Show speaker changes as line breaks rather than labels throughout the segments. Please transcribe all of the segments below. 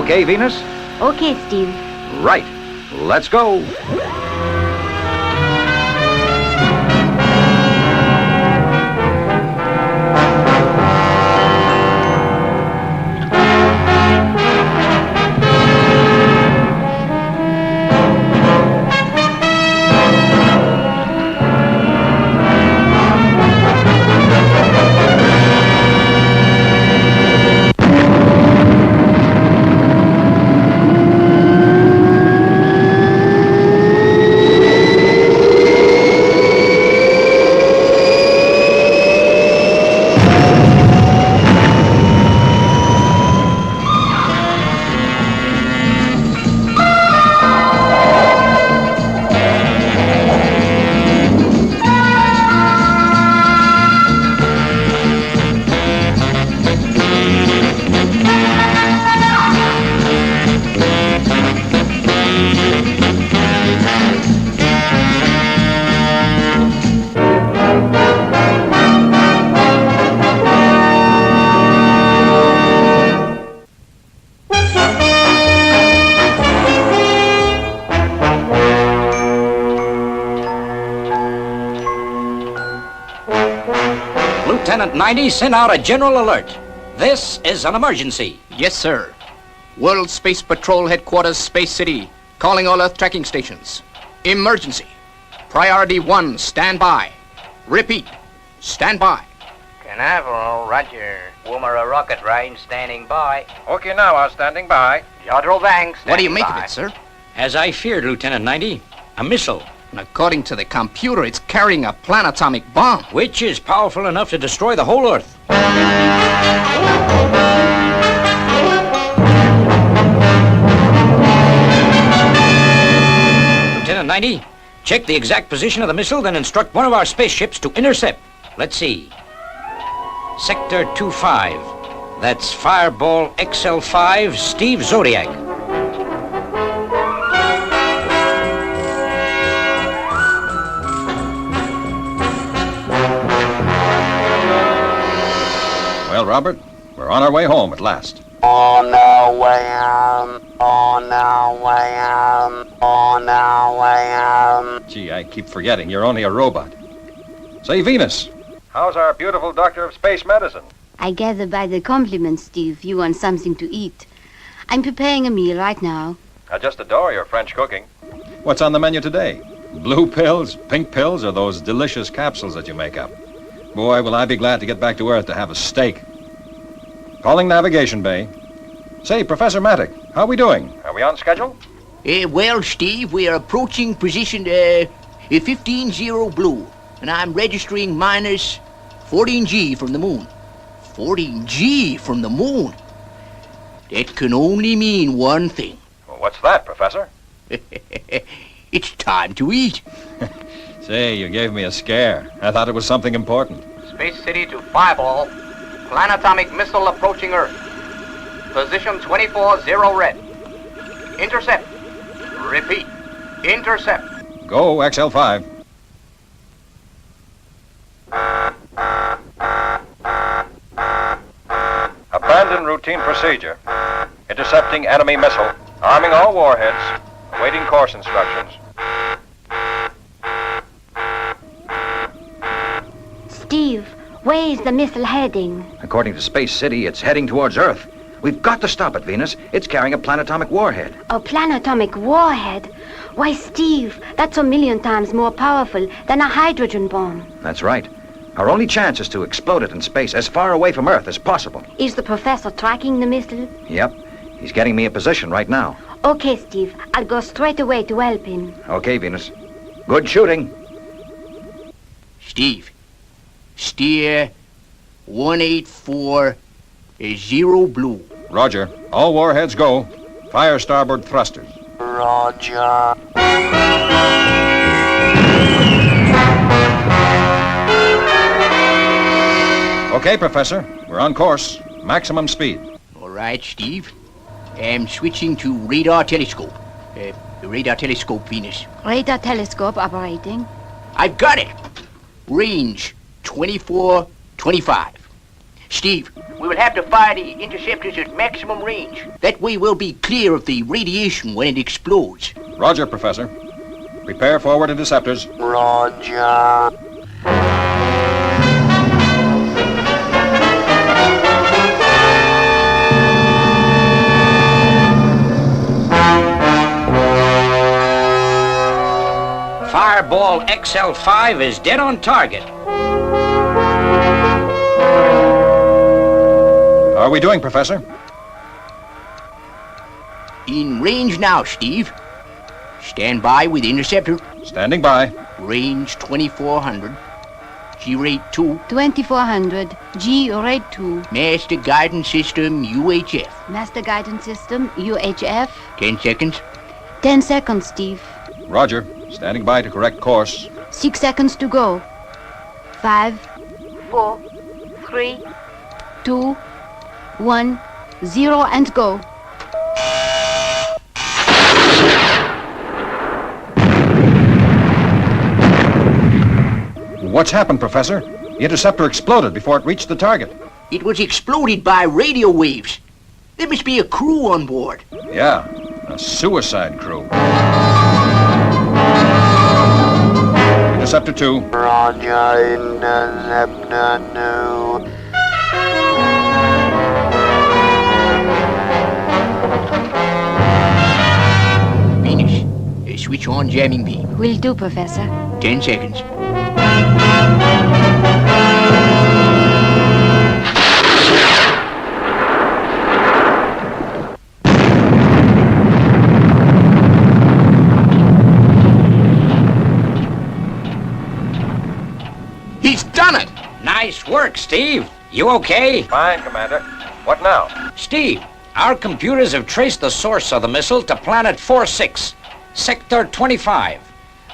Okay, Venus?
Okay, Steve.
Right. Let's go.
Lieutenant 90, send out a general alert. This is an emergency.
Yes, sir. World Space Patrol Headquarters, Space City, calling all Earth tracking stations. Emergency. Priority 1, stand by. Repeat, stand by.
Canaveral, roger. Woomera rocket range standing by.
Okinawa standing by.
Jodrell Vang standing by.
What do you make of it, sir?
As I feared, Lieutenant 90, a missile,
And according to the computer, it's carrying a planetomic bomb.
which is powerful enough to destroy the whole Earth. Lieutenant 90, check the exact position of the missile, then instruct one of our spaceships to intercept. Let's see. Sector 25. That's Fireball XL5, Steve Zodiac.
Well, Robert, we're on our way home at last.
On our way home, on our way home, on our way home.
Gee, I keep forgetting you're only a robot. Say, Venus, how's our beautiful doctor of space medicine?
I gather by the compliments, Steve, you want something to eat. I'm preparing a meal right now.
I just adore your French cooking. What's on the menu today? Blue pills, pink pills, or those delicious capsules that you make up? Boy, will I be glad to get back to Earth to have a steak. Calling Navigation Bay. Say, Professor Mattick, how are we doing? Are we on schedule?
Well, Steve, we are approaching position 15-0 blue, and I'm registering minus 14G from the moon. 14G from the moon? That can only mean one thing.
Well, what's that, Professor?
It's time to eat.
Say, you gave me a scare. I thought it was something important.
Space City to Fireball. Planetomic missile approaching Earth. Position 24-0 red. Intercept. Repeat. Intercept.
Go, XL5. Abandon routine procedure. Intercepting enemy missile. Arming all warheads. Awaiting course instructions.
Steve, where is the missile heading?
According to Space City, it's heading towards Earth. We've got to stop it, Venus. It's carrying a planetomic warhead.
A planetomic warhead? Why, Steve, that's a million times more powerful than a hydrogen bomb.
That's right. Our only chance is to explode it in space as far away from Earth as possible.
Is the professor tracking the missile?
Yep. He's getting me a position right now.
Okay, Steve, I'll go straight away to help him.
Okay, Venus. Good shooting.
Steve, steer 184-0 blue.
Roger. All warheads go. Fire starboard thrusters.
Roger.
Okay, Professor. We're on course. Maximum speed.
All right, Steve. I'm switching to radar telescope. Radar telescope, Venus.
Radar telescope operating.
I've got it. Range 24-25. Steve, we will have to fire the interceptors at maximum range. That way we'll be clear of the radiation when it explodes.
Roger, Professor. Prepare forward interceptors.
Roger.
Fireball XL5 is dead on target.
How are we doing, Professor?
In range now, Steve. Stand by with interceptor.
Standing by.
Range 2400. G-rate 2.
2400. G rate 2.
Master guidance system UHF.
Master guidance system UHF.
10 seconds.
10 seconds, Steve.
Roger. Standing by to correct course.
6 seconds to go. 5, 4, 3, 2, 1, 0, and go.
What's happened, Professor? The interceptor exploded before it reached the target.
It was exploded by radio waves. There must be a crew on board.
Yeah, a suicide crew. Interceptor 2.
Roger, interceptor 2.
Venus, switch on jamming beam.
Will do, Professor.
10 seconds. He's done it!
Nice work, Steve. You okay?
Fine, Commander. What now?
Steve, our computers have traced the source of the missile to planet 46, Sector 25.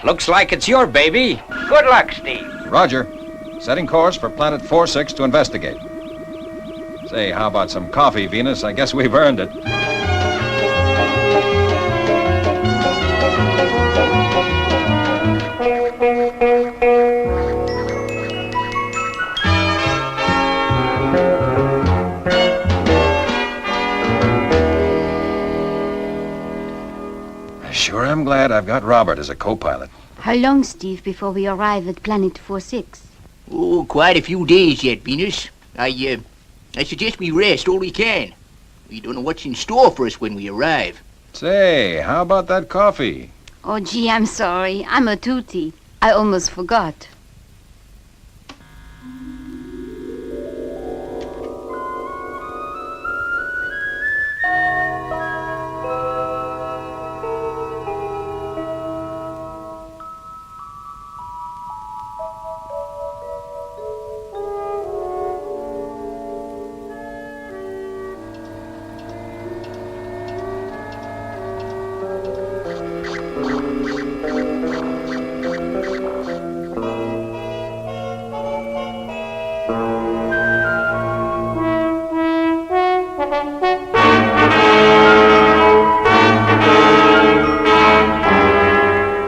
Looks like it's your baby. Good luck, Steve.
Roger. Setting course for planet 46 to investigate. Say, how about some coffee, Venus? I guess we've earned it. Sure am glad I've got Robert as a co-pilot.
How long, Steve, before we arrive at planet 46?
Oh, quite a few days yet, Venus. I suggest we rest all we can. We don't know what's in store for us when we arrive.
Say, how about that coffee?
Oh, gee, I'm sorry. I'm a tootie. I almost forgot.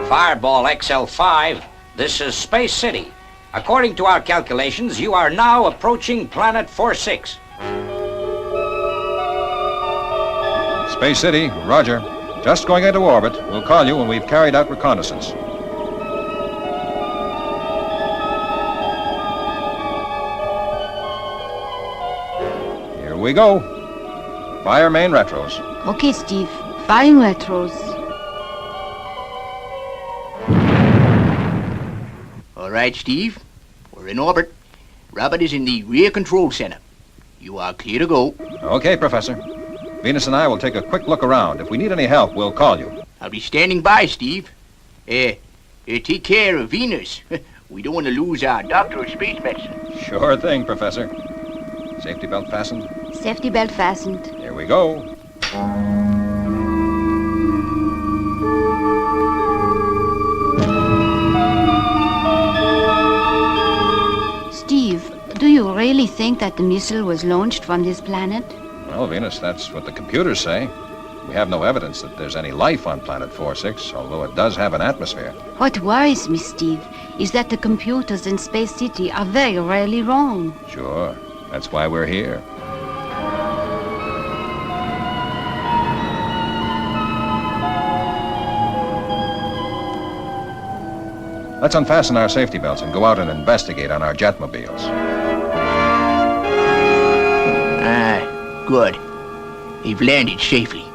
Fireball XL5, this is Space City. According to our calculations, you are now approaching planet 46.
Space City, roger. Just going into orbit. We'll call you when we've carried out reconnaissance. Here we go. Fire main retros.
Okay, Steve. Firing retros.
All right, Steve. We're in orbit. Robert is in the rear control center. You are clear to go.
Okay, Professor. Venus and I will take a quick look around. If we need any help, we'll call you.
I'll be standing by, Steve. Take care of Venus. We don't want to lose our doctor of space medicine.
Sure thing, Professor. Safety belt fastened.
Safety belt fastened.
Here we go.
Steve, do you really think that the missile was launched from this planet?
Well, Venus, that's what the computers say. We have no evidence that there's any life on planet 46, although it does have an atmosphere.
What worries me, Steve, is that the computers in Space City are very rarely wrong.
Sure. That's why we're here. Let's unfasten our safety belts and go out and investigate on our jetmobiles.
Ah, good. They've landed safely.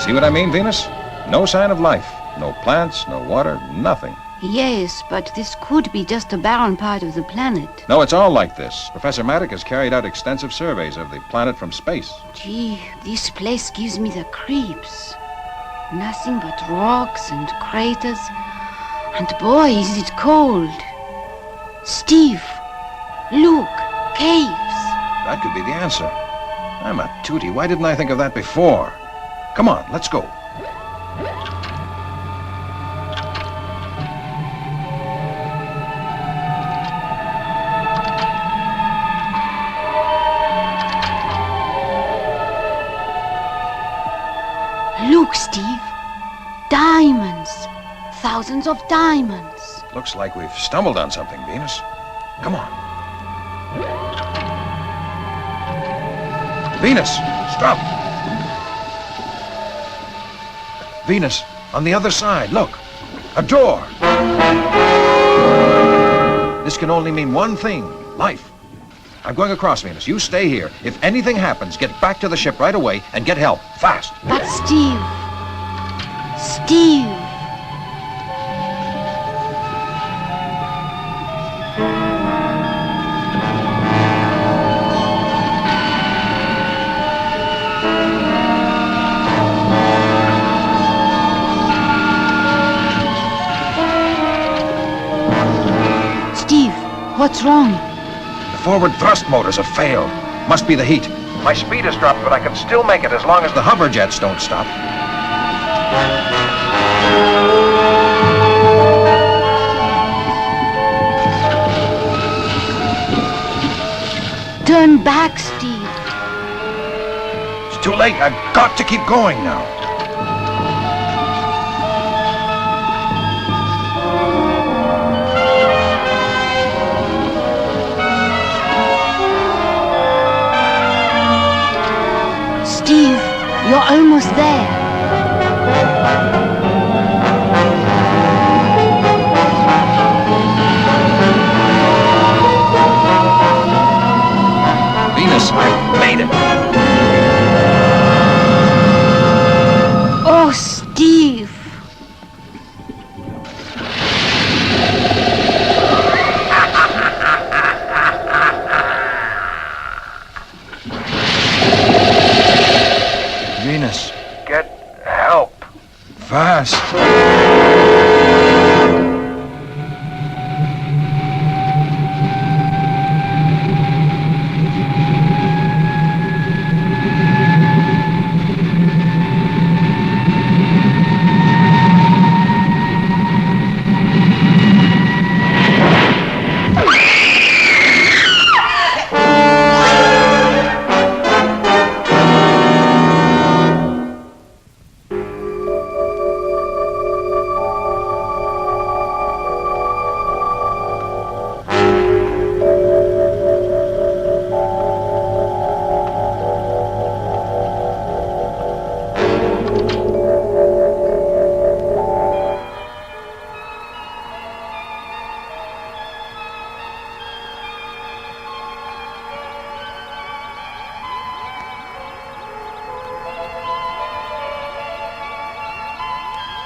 See what I mean, Venus? No sign of life. No plants, no water, nothing.
Yes, but this could be just a barren part of the planet.
No, it's all like this. Professor Maddock has carried out extensive surveys of the planet from space.
Gee, this place gives me the creeps. Nothing but rocks and craters. And boy, is it cold. Steve, look, caves.
That could be the answer. I'm a tootie. Why didn't I think of that before? Come on, let's go.
Look, Steve. Diamonds. Thousands of diamonds.
Looks like we've stumbled on something, Venus. Come on. Venus, stop. Venus, on the other side, look. A door. This can only mean one thing. Life. I'm going across, Venus. You stay here. If anything happens, get back to the ship right away and get help. Fast.
But Steve. Steve. What's wrong?
The forward thrust motors have failed. Must be the heat. My speed has dropped, but I can still make it as long as the hover jets don't stop.
Turn back, Steve.
It's too late. I've got to keep going now.
Steve, you're almost there.
Venus, I made it.
Oh, Steve.
Venus, get help. Fast.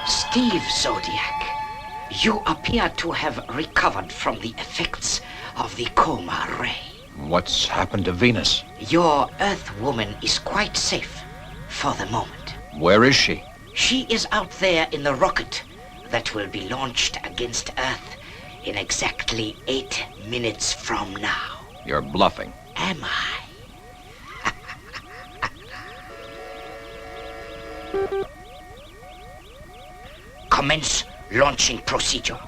Steve Zodiac, you appear to have recovered from the effects of the coma ray.
What's happened to Venus?
Your Earth woman is quite safe for the moment.
Where is she?
She is out there in the rocket that will be launched against Earth in exactly 8 minutes from now.
You're bluffing.
Am I? Commence launching procedure.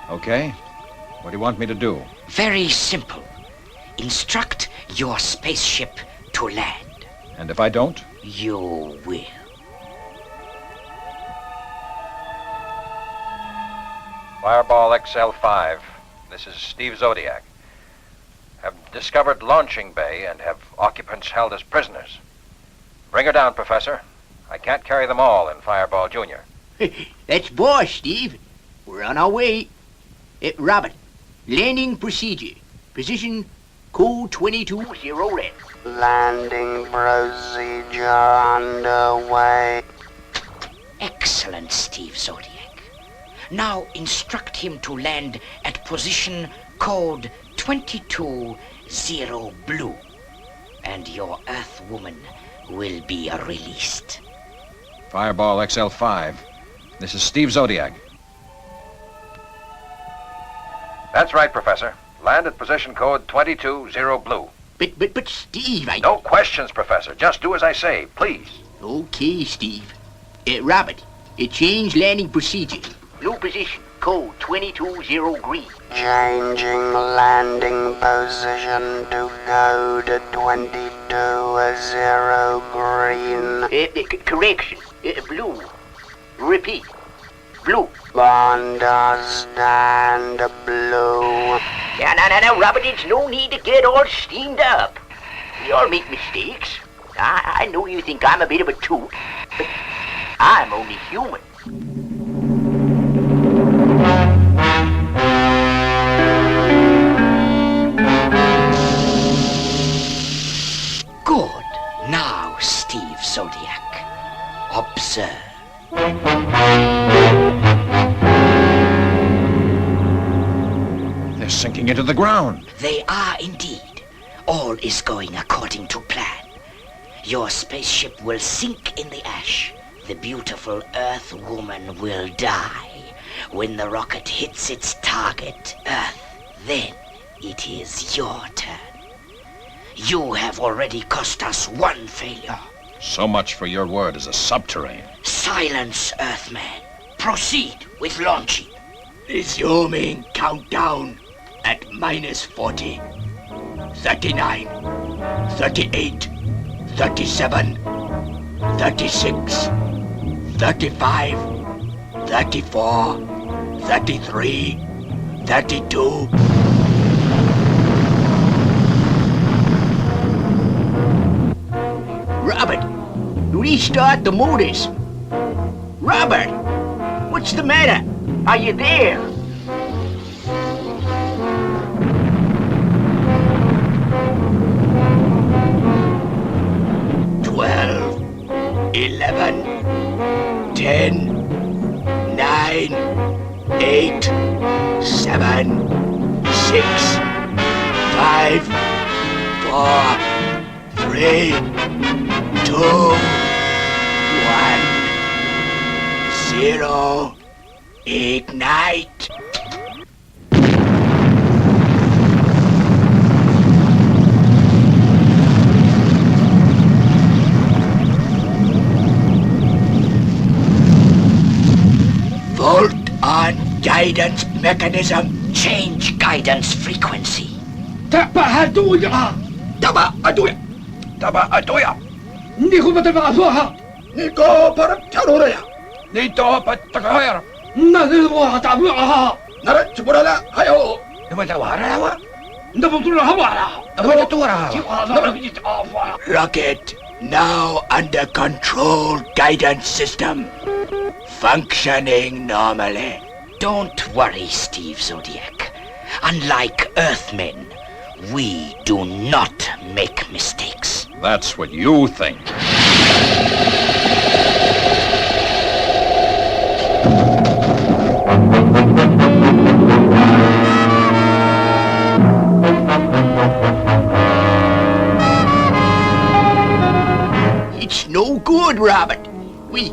Okay. What do you want me to do?
Very simple. Instruct your spaceship to land.
And if I don't?
You will.
Fireball XL5. This is Steve Zodiac. Have discovered launching bay and have occupants held as prisoners. Bring her down, Professor. I can't carry them all in Fireball Jr.
That's boss, Steve. We're on our way. Robert, landing procedure. Position code 220 red.
Landing procedure underway.
Excellent, Steve Zodiac. Now instruct him to land at position code 220 blue, and your Earth woman will be released.
Fireball XL5. This is Steve Zodiac.
That's right, Professor. Land at position code 220 blue.
But Steve,
No questions, Professor. Just do as I say, please.
Okay, Steve. Robert, change landing procedure. Blue position, code 220 green.
Changing landing position to code 220 green.
Correction, blue. Repeat, blue.
Understand blue.
Now, Robert, there's no need to get all steamed up. We all make mistakes. I know you think I'm a bit of a toot, but I'm only human.
Good. Now, Steve Zodiac, observe.
They're sinking into the ground.
They are indeed. All is going according to plan. Your spaceship will sink in the ash. The beautiful Earth woman will die. When the rocket hits its target, Earth, then it is your turn. You have already cost us one failure.
So much for your word as a subterranean.
Silence, Earthman. Proceed with launching.
Resuming countdown at -40, 39, 38, 37, 36, 35, 34, 33, 32. Robert, restart the motors. Robert, what's the matter? Are you there? Twelve, 11, 10, 9, 8, 7, 6, 5, 4, 3, 2, 1, 0. Ignite. Volt on guidance mechanism.
Change guidance frequency.
Tabahaduya.
Niko patapakasoha.
Niko paraptaroraya.
Nito patakahoyar. Nako tabuaha.
Naratsuburala hayo. Rocket now under control. Guidance system functioning normally.
Don't worry, Steve Zodiac. Unlike Earthmen, we do not make mistakes.
That's what you think.
It's no good, Robert. We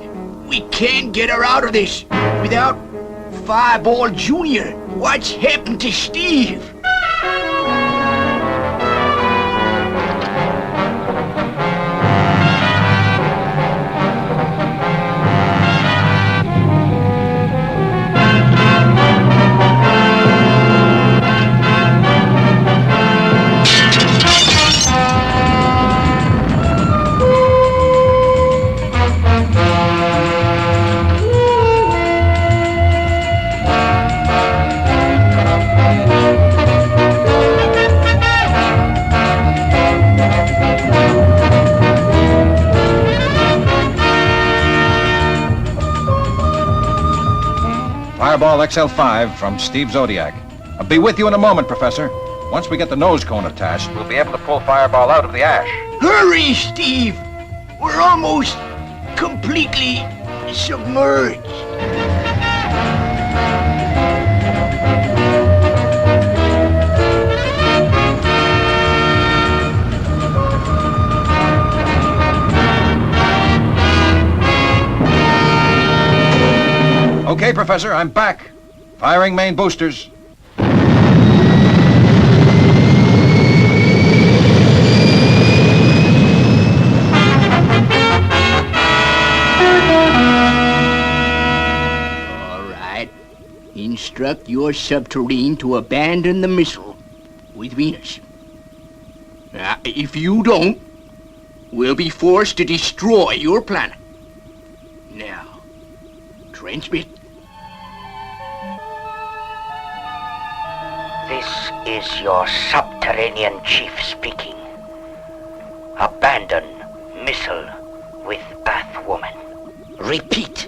can't get her out of this without Fireball Jr. What's happened to Steve?
Fireball XL5 from Steve Zodiac. I'll be with you in a moment, Professor. Once we get the nose cone attached,
We'll be able to pull Fireball out of the ash.
Hurry, Steve! We're almost completely submerged.
Okay, Professor, I'm back. Firing main boosters.
All right. Instruct your subterrane to abandon the missile with Venus. If you don't, we'll be forced to destroy your planet. Now, transmit.
This is your subterranean chief speaking. Abandon missile with Earthwoman. Repeat.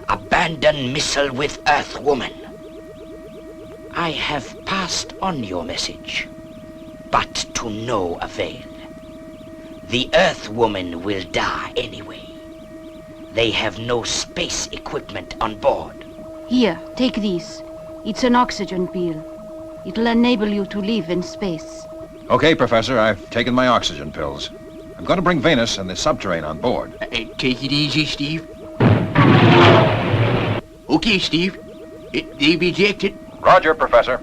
Abandon missile with Earthwoman. I have passed on your message, but to no avail. The Earthwoman will die anyway. They have no space equipment on board.
Here, take this. It's an oxygen pill. It'll enable you to live in space.
Okay, Professor, I've taken my oxygen pills. I'm going to bring Venus and the subterrane on board.
Take it easy, Steve. Okay, Steve. They've ejected.
Roger, Professor.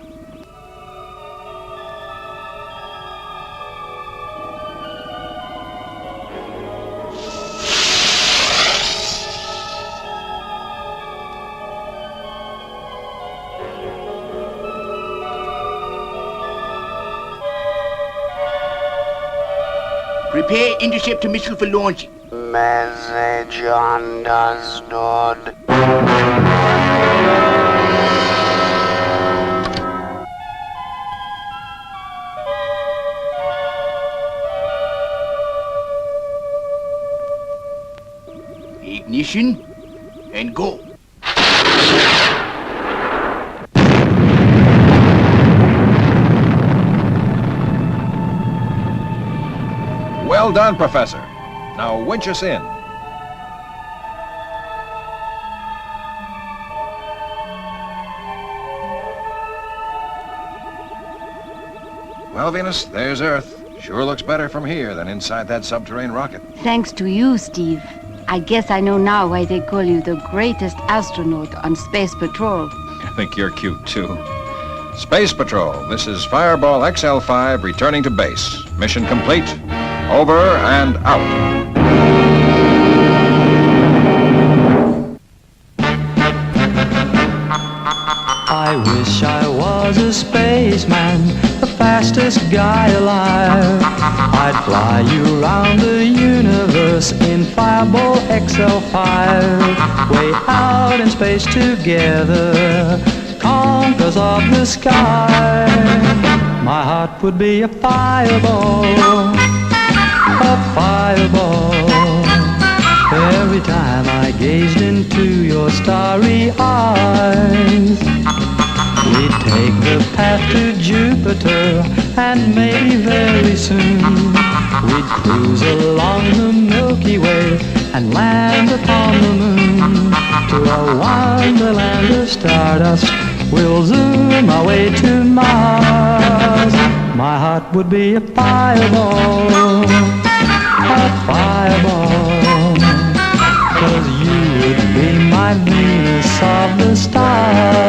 Prepare interceptor missile for launching.
Message understood.
Ignition and go.
Well done, Professor. Now winch us in. Well, Venus, there's Earth. Sure looks better from here than inside that subterranean rocket.
Thanks to you, Steve. I guess I know now why they call you the greatest astronaut on Space Patrol.
I think you're cute, too. Space Patrol, this is Fireball XL5 returning to base. Mission complete. Over and out.
I wish I was a spaceman, the fastest guy alive. I'd fly you around the universe in Fireball XL5. Way out in space together, conquerors of the sky. My heart would be a fireball, a fireball. Every time I gazed into your starry eyes. We'd take the path to Jupiter, and maybe very soon we'd cruise along the Milky Way and land upon the moon. To a wonderland of stardust, we'll zoom our way to Mars. My heart would be a fireball, a fireball, 'cause you would be my Venus of the stars.